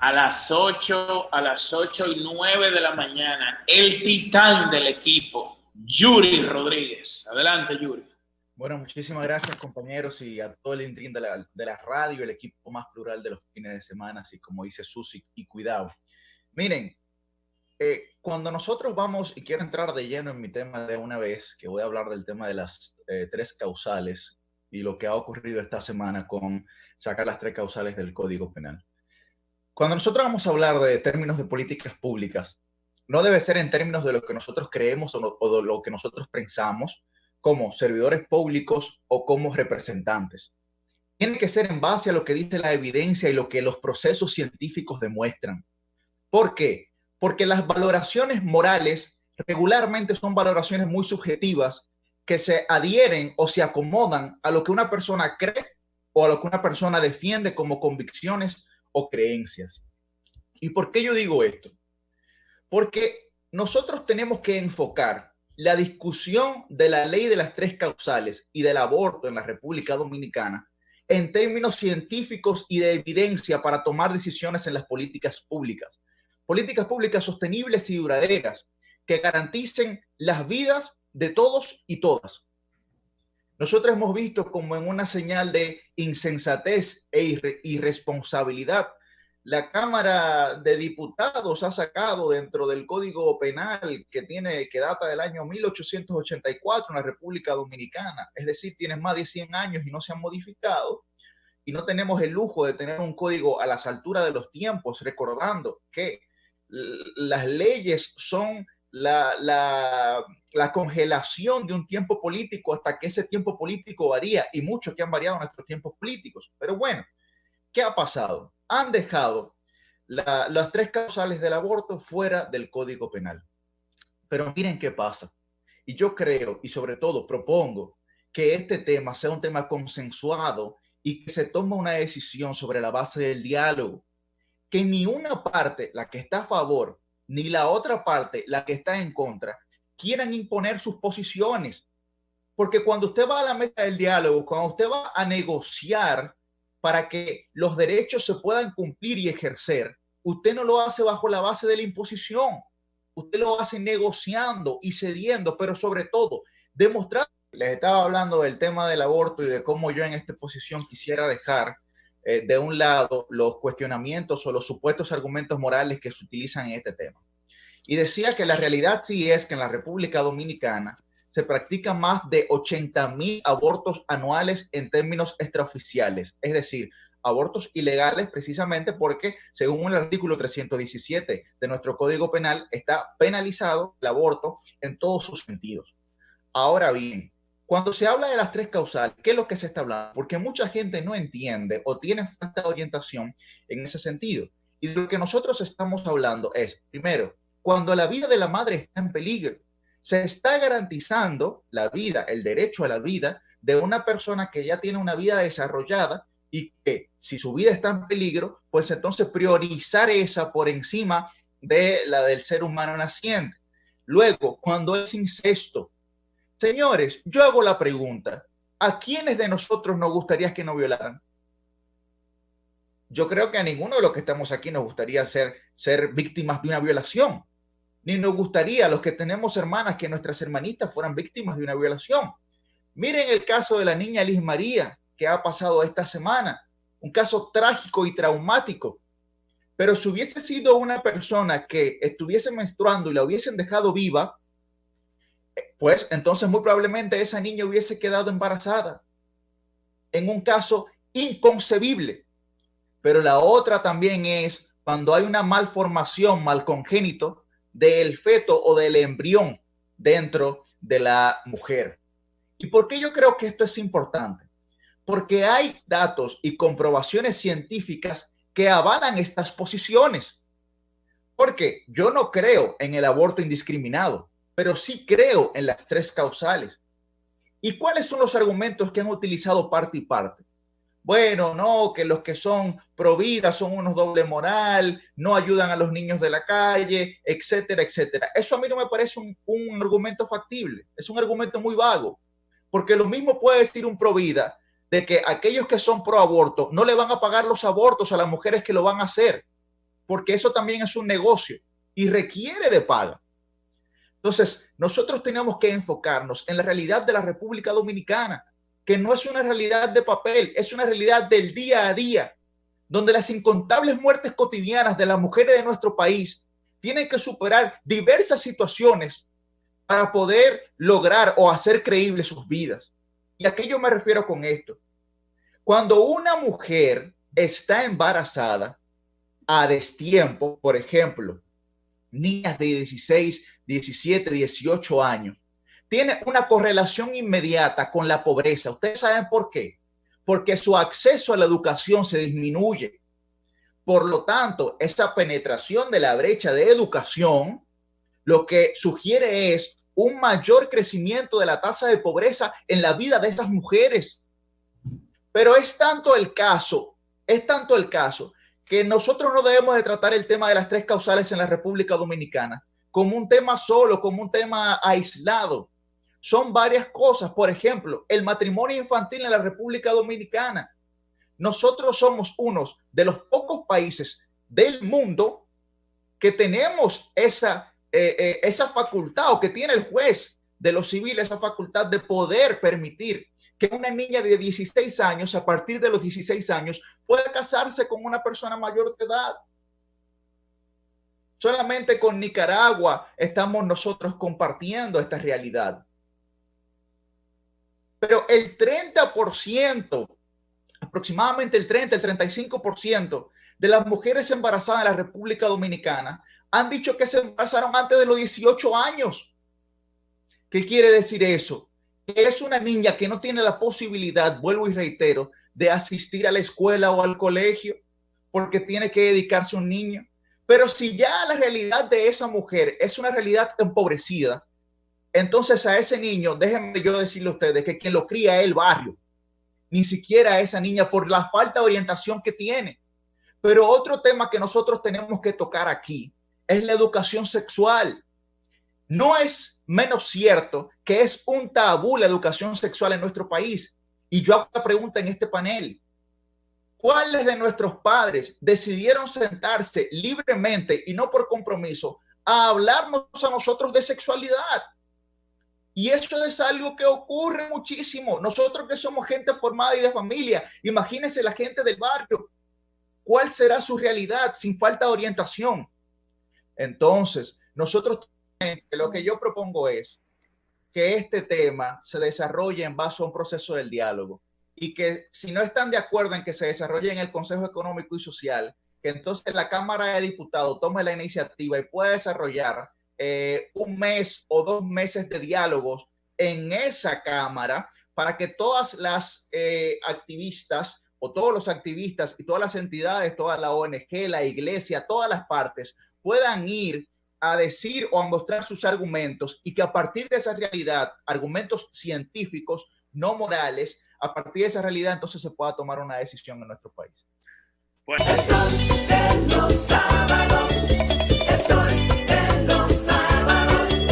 a las 8:09 de la mañana, el titán del equipo, Yuri Rodríguez. Adelante, Yuri. Bueno, muchísimas gracias, compañeros, y a todo el intrín de la radio, el equipo más plural de los fines de semana, así como dice Susi, y cuidado. Miren, cuando nosotros vamos, y quiero entrar de lleno en mi tema de una vez, que voy a hablar del tema de las 3 causales y lo que ha ocurrido esta semana con sacar las 3 causales del Código Penal. Cuando nosotros vamos a hablar de términos de políticas públicas, no debe ser en términos de lo que nosotros creemos o de lo que nosotros pensamos como servidores públicos o como representantes. Tiene que ser en base a lo que dice la evidencia y lo que los procesos científicos demuestran. ¿Por qué? Porque las valoraciones morales regularmente son valoraciones muy subjetivas que se adhieren o se acomodan a lo que una persona cree o a lo que una persona defiende como convicciones o creencias. ¿Y por qué yo digo esto? Porque nosotros tenemos que enfocar la discusión de la ley de las 3 causales y del aborto en la República Dominicana en términos científicos y de evidencia para tomar decisiones en las políticas públicas sostenibles y duraderas que garanticen las vidas de todos y todas. Nosotros hemos visto como en una señal de insensatez e irresponsabilidad, la Cámara de Diputados ha sacado dentro del Código Penal que data del año 1884 en la República Dominicana, es decir, tiene más de 100 años y no se han modificado, y no tenemos el lujo de tener un código a las alturas de los tiempos, recordando que las leyes son la congelación de un tiempo político hasta que ese tiempo político varía, y mucho que han variado nuestros tiempos políticos. Pero bueno, ¿qué ha pasado? Han dejado las 3 causales del aborto fuera del Código Penal. Pero miren qué pasa. Y yo creo, y sobre todo propongo, que este tema sea un tema consensuado y que se tome una decisión sobre la base del diálogo. Que ni una parte, la que está a favor, ni la otra parte, la que está en contra, quieran imponer sus posiciones. Porque cuando usted va a la mesa del diálogo, cuando usted va a negociar para que los derechos se puedan cumplir y ejercer, usted no lo hace bajo la base de la imposición. Usted lo hace negociando y cediendo, pero sobre todo demostrando. Les estaba hablando del tema del aborto y de cómo yo en esta posición quisiera dejar de un lado los cuestionamientos o los supuestos argumentos morales que se utilizan en este tema. Y decía que la realidad sí es que en la República Dominicana se practican más de 80,000 abortos anuales en términos extraoficiales, es decir, abortos ilegales, precisamente porque según el artículo 317 de nuestro Código Penal está penalizado el aborto en todos sus sentidos. Ahora bien, cuando se habla de las 3 causales, ¿qué es lo que se está hablando? Porque mucha gente no entiende o tiene falta de orientación en ese sentido. Y de lo que nosotros estamos hablando es, primero, cuando la vida de la madre está en peligro, se está garantizando la vida, el derecho a la vida de una persona que ya tiene una vida desarrollada y que si su vida está en peligro, pues entonces priorizar esa por encima de la del ser humano naciente. Luego, cuando es incesto, señores, yo hago la pregunta, ¿a quiénes de nosotros nos gustaría que nos violaran? Yo creo que a ninguno de los que estamos aquí nos gustaría ser víctimas de una violación. Ni nos gustaría a los que tenemos hermanas que nuestras hermanitas fueran víctimas de una violación. Miren el caso de la niña Liz María que ha pasado esta semana, un caso trágico y traumático. Pero si hubiese sido una persona que estuviese menstruando y la hubiesen dejado viva, pues entonces muy probablemente esa niña hubiese quedado embarazada. En un caso inconcebible. Pero la otra también es cuando hay una malformación, malcongénito del feto o del embrión dentro de la mujer. ¿Y por qué yo creo que esto es importante? Porque hay datos y comprobaciones científicas que avalan estas posiciones. Porque yo no creo en el aborto indiscriminado, pero sí creo en las 3 causales. ¿Y cuáles son los argumentos que han utilizado parte y parte? Bueno, no, que los que son pro vida son unos doble moral, no ayudan a los niños de la calle, etcétera, etcétera. Eso a mí no me parece un argumento factible, es un argumento muy vago, porque lo mismo puede decir un pro vida de que aquellos que son pro aborto no le van a pagar los abortos a las mujeres que lo van a hacer. porque eso también es un negocio y requiere de paga. Entonces, nosotros tenemos que enfocarnos en la realidad de la República Dominicana, que no es una realidad de papel, es una realidad del día a día, donde las incontables muertes cotidianas de las mujeres de nuestro país tienen que superar diversas situaciones para poder lograr o hacer creíbles sus vidas. ¿Y a qué yo me refiero con esto? Cuando una mujer está embarazada a destiempo, por ejemplo, niñas de 16, 17, 18 años, tiene una correlación inmediata con la pobreza. ¿Ustedes saben por qué? Porque su acceso a la educación se disminuye. Por lo tanto, esa penetración de la brecha de educación lo que sugiere es un mayor crecimiento de la tasa de pobreza en la vida de esas mujeres. Pero es tanto el caso que nosotros no debemos de tratar el tema de las tres causales en la República Dominicana como un tema solo, como un tema aislado. Son varias cosas. Por ejemplo, el matrimonio infantil en la República Dominicana. Nosotros somos unos de los pocos países del mundo que tenemos esa facultad, o que tiene el juez de lo civil esa facultad de poder permitir que una niña de 16 años, a partir de los 16 años, pueda casarse con una persona mayor de edad. Solamente con Nicaragua estamos nosotros compartiendo esta realidad. Pero el 30%, aproximadamente el 30, el 35% de las mujeres embarazadas en la República Dominicana han dicho que se embarazaron antes de los 18 años. ¿Qué quiere decir eso? Que es una niña que no tiene la posibilidad, vuelvo y reitero, de asistir a la escuela o al colegio porque tiene que dedicarse a un niño. Pero si ya la realidad de esa mujer es una realidad empobrecida, entonces a ese niño, déjenme yo decirle a ustedes que quien lo cría es el barrio, ni siquiera a esa niña, por la falta de orientación que tiene. Pero otro tema que nosotros tenemos que tocar aquí es la educación sexual. No es menos cierto que es un tabú la educación sexual en nuestro país. Y yo hago la pregunta en este panel: ¿cuáles de nuestros padres decidieron sentarse libremente y no por compromiso a hablarnos a nosotros de sexualidad? Y eso es algo que ocurre muchísimo. Nosotros que somos gente formada y de familia, imagínense la gente del barrio. ¿Cuál será su realidad sin falta de orientación? Entonces, nosotros, lo que yo propongo es que este tema se desarrolle en base a un proceso del diálogo, y que si no están de acuerdo en que se desarrolle en el Consejo Económico y Social, que entonces la Cámara de Diputados tome la iniciativa y pueda desarrollar un mes o 2 meses de diálogos en esa Cámara para que todas las activistas o todos los activistas y todas las entidades, toda la ONG, la iglesia, todas las partes puedan ir a decir o a mostrar sus argumentos, y que a partir de esa realidad, argumentos científicos, no morales, a partir de esa realidad entonces se pueda tomar una decisión en nuestro país. Pues.